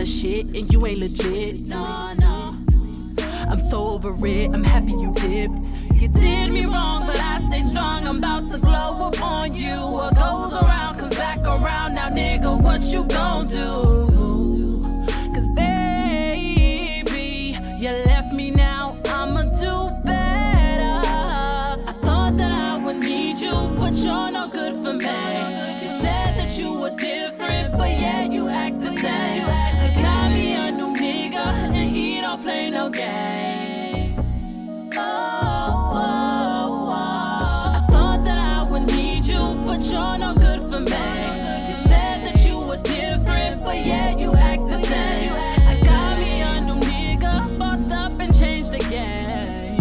of shit and you ain't legit. No, no. I'm so over it, I'm happy you dipped. You did me wrong, but I stay strong. I'm about to glow up on you. What goes around comes back around. Now, nigga, what you gon' do? Cause baby, you left me, now I'ma do better. I thought that I would need you, but you're no good for me. You said that you were different, but yet you act the same. They got me a new nigga, and he don't play no game. Oh, oh, oh. I thought that I would need you, but you're no good for me. You said that you were different, but yet you act the same. I got me a new nigga, bossed up and changed the game.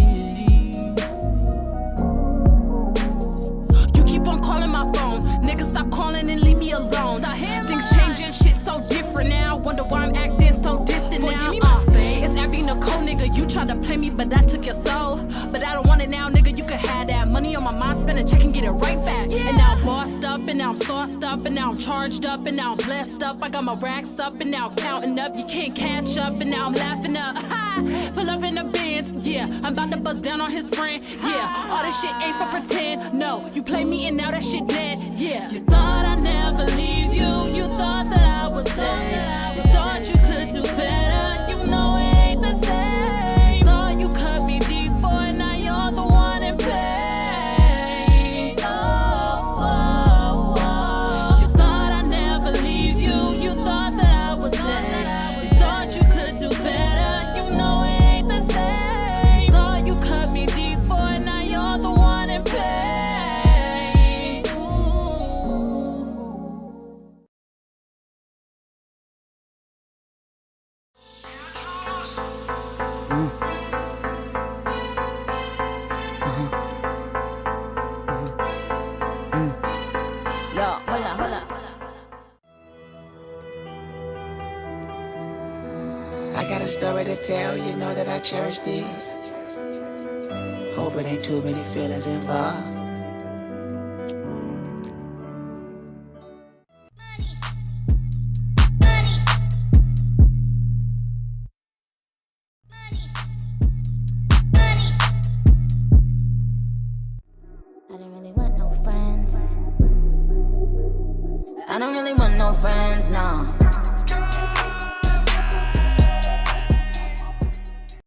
You keep on calling my phone, nigga, stop calling and leave me alone. Things changing, shit so different now. Wonder why I'm acting so distant now. Give me my space. It's every Nicole, nigga. You tried to play me, but I took your soul. But I don't want it now, nigga. You can have that money on my mind, spend a check and get it right back. Yeah. And now I'm bossed up, and now I'm sauced up, and now I'm charged up, and now I'm blessed up. I got my racks up, and now I'm counting up. You can't catch up, and now I'm laughing up. Pull up in the Benz, yeah. I'm about to bust down on his friend, yeah. All this shit ain't for pretend, no. You play me and now that shit dead, yeah. You thought I'd never leave you. You thought that I was safe. You thought you could do better. You know it ain't the same. You thought you cut me deep, boy. Now you're the one in pain. Oh, oh, oh. You thought I'd never leave you. You thought that I was safe. You thought you could do better. You know it ain't the same. You thought you cut me deep, boy. Now you're the one in pain. I got a story to tell, you know that I cherish this. Hope it ain't too many feelings involved. I don't really want no friends. I don't really want no friends, no.